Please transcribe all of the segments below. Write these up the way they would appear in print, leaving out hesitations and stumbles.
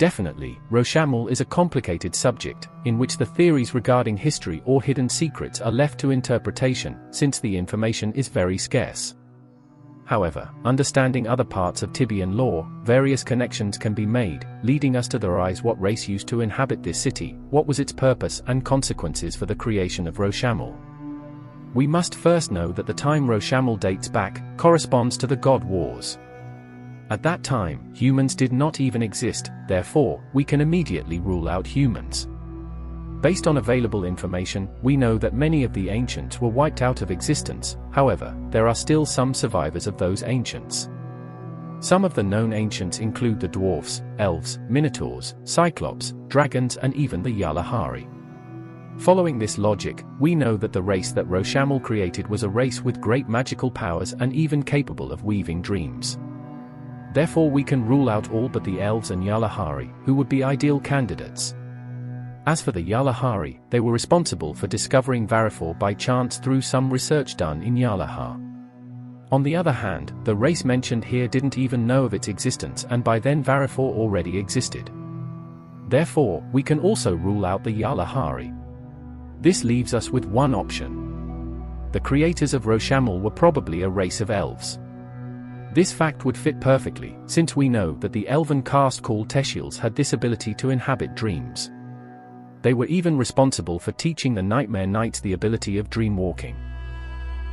Definitely, Rochamel is a complicated subject, in which the theories regarding history or hidden secrets are left to interpretation, since the information is very scarce. However, understanding other parts of Tibian lore, various connections can be made, leading us to theorize what race used to inhabit this city, what was its purpose and consequences for the creation of Rochamel. We must first know that the time Rochamel dates back, corresponds to the God Wars. At that time, humans did not even exist, therefore, we can immediately rule out humans. Based on available information, we know that many of the ancients were wiped out of existence, however, there are still some survivors of those ancients. Some of the known ancients include the dwarfs, elves, minotaurs, cyclops, dragons and even the Yalahari. Following this logic, we know that the race that Rochamel created was a race with great magical powers and even capable of weaving dreams. Therefore we can rule out all but the elves and Yalahari, who would be ideal candidates. As for the Yalahari, they were responsible for discovering Varafor by chance through some research done in Yalahar. On the other hand, the race mentioned here didn't even know of its existence, and by then Varafor already existed. Therefore, we can also rule out the Yalahari. This leaves us with one option. The creators of Rochamel were probably a race of elves. This fact would fit perfectly, since we know that the elven caste called Teshiels had this ability to inhabit dreams. They were even responsible for teaching the Nightmare Knights the ability of dream walking.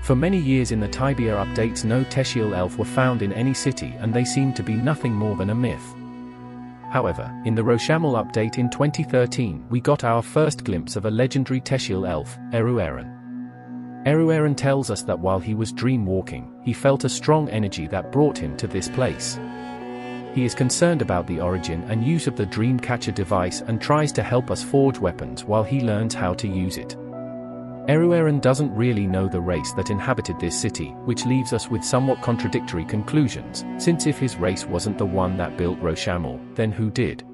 For many years in the Tibia updates no Teshiel elf were found in any city, and they seemed to be nothing more than a myth. However, in the Rochamel update in 2013 we got our first glimpse of a legendary Teshiel elf, Erueren. Erueren tells us that while he was dream walking, he felt a strong energy that brought him to this place. He is concerned about the origin and use of the Dreamcatcher device and tries to help us forge weapons while he learns how to use it. Erueren doesn't really know the race that inhabited this city, which leaves us with somewhat contradictory conclusions, since if his race wasn't the one that built Rochamel, then who did?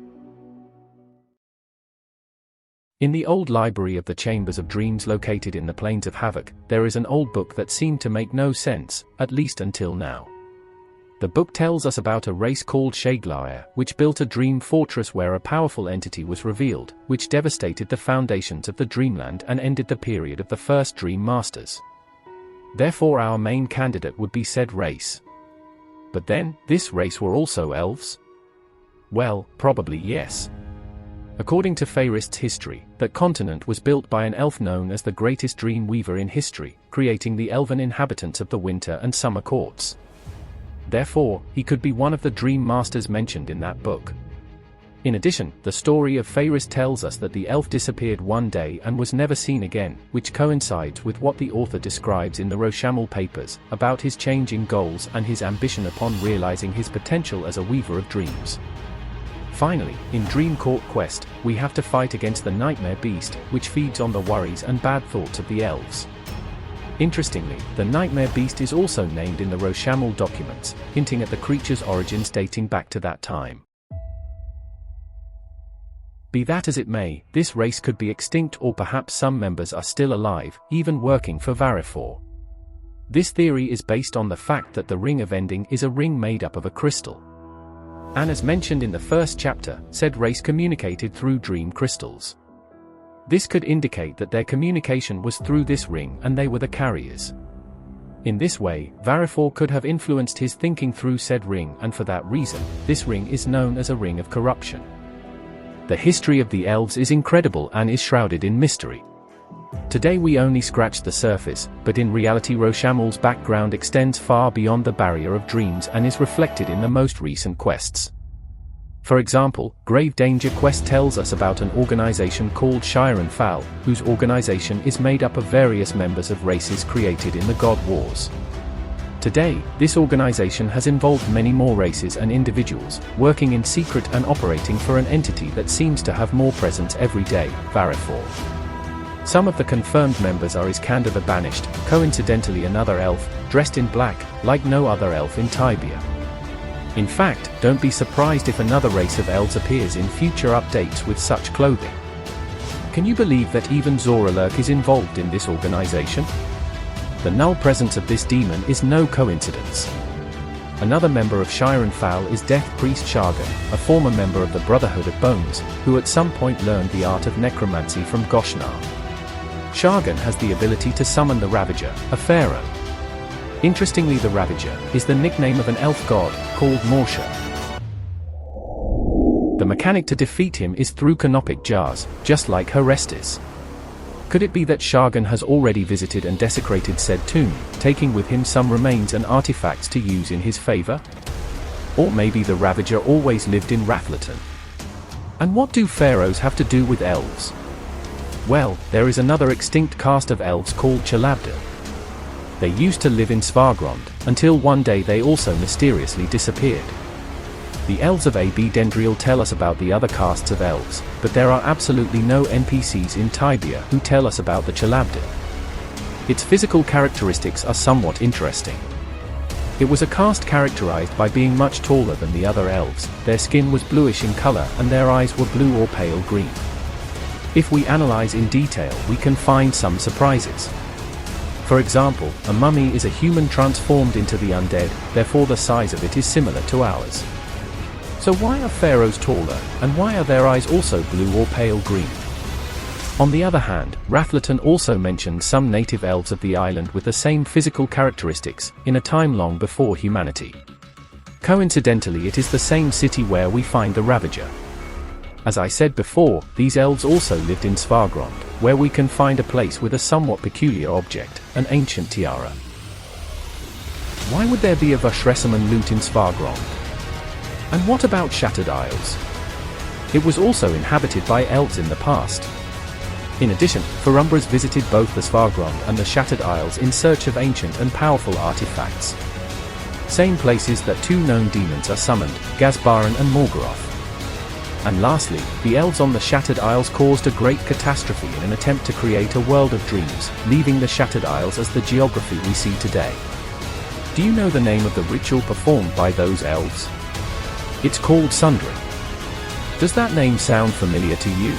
In the old library of the Chambers of Dreams located in the Plains of Havoc, there is an old book that seemed to make no sense, at least until now. The book tells us about a race called Shaglair, which built a dream fortress where a powerful entity was revealed, which devastated the foundations of the Dreamland and ended the period of the first Dream Masters. Therefore our main candidate would be said race. But then, this race were also elves? Well, probably yes. According to Faerist's history, that continent was built by an elf known as the greatest dream weaver in history, creating the elven inhabitants of the winter and summer courts. Therefore, he could be one of the Dream Masters mentioned in that book. In addition, the story of Faerist tells us that the elf disappeared one day and was never seen again, which coincides with what the author describes in the Rochamel papers, about his change in goals and his ambition upon realizing his potential as a weaver of dreams. Finally, in Dream Court Quest, we have to fight against the Nightmare Beast, which feeds on the worries and bad thoughts of the elves. Interestingly, the Nightmare Beast is also named in the Rochamel documents, hinting at the creature's origins dating back to that time. Be that as it may, this race could be extinct, or perhaps some members are still alive, even working for Varafor. This theory is based on the fact that the Ring of Ending is a ring made up of a crystal. And as mentioned in the first chapter, said race communicated through dream crystals. This could indicate that their communication was through this ring and they were the carriers. In this way, Varafor could have influenced his thinking through said ring, and for that reason, this ring is known as a ring of corruption. The history of the elves is incredible and is shrouded in mystery. Today we only scratched the surface, but in reality Rochamel's background extends far beyond the barrier of dreams and is reflected in the most recent quests. For example, Grave Danger Quest tells us about an organization called Shiren Fal, whose organization is made up of various members of races created in the God Wars. Today, this organization has involved many more races and individuals, working in secret and operating for an entity that seems to have more presence every day, Varafor. Some of the confirmed members are Iskander the Banished, coincidentally another elf, dressed in black, like no other elf in Tibia. In fact, don't be surprised if another race of elves appears in future updates with such clothing. Can you believe that even Zoralurk is involved in this organization? The null presence of this demon is no coincidence. Another member of Shiren Fowl is Death Priest Shargan, a former member of the Brotherhood of Bones, who at some point learned the art of necromancy from Goshnar. Shargan has the ability to summon the Ravager, a pharaoh. Interestingly, the Ravager is the nickname of an elf god called Morsha. The mechanic to defeat him is through canopic jars, just like Horestis. Could it be that Shargan has already visited and desecrated said tomb, taking with him some remains and artifacts to use in his favor? Or maybe the Ravager always lived in Rathleton. And what do pharaohs have to do with elves? Well, there is another extinct caste of elves called Chalabdil. They used to live in Svargrond, until one day they also mysteriously disappeared. The elves of AB Dendriel tell us about the other castes of elves, but there are absolutely no NPCs in Tibia who tell us about the Chalabdil. Its physical characteristics are somewhat interesting. It was a caste characterized by being much taller than the other elves, their skin was bluish in color and their eyes were blue or pale green. If we analyze in detail, we can find some surprises. For example, a mummy is a human transformed into the undead, therefore the size of it is similar to ours. So why are pharaohs taller, and why are their eyes also blue or pale green? On the other hand, Rathleton also mentions some native elves of the island with the same physical characteristics, in a time long before humanity. Coincidentally, it is the same city where we find the Ravager. As I said before, these elves also lived in Svargrond, where we can find a place with a somewhat peculiar object, an ancient tiara. Why would there be a Vushresaman loot in Svargrond? And what about Shattered Isles? It was also inhabited by elves in the past. In addition, Farumbras visited both the Svargrond and the Shattered Isles in search of ancient and powerful artifacts. Same places that two known demons are summoned, Gazbaran and Morgoroth. And lastly, the elves on the Shattered Isles caused a great catastrophe in an attempt to create a world of dreams, leaving the Shattered Isles as the geography we see today. Do you know the name of the ritual performed by those elves? It's called Sundering. Does that name sound familiar to you?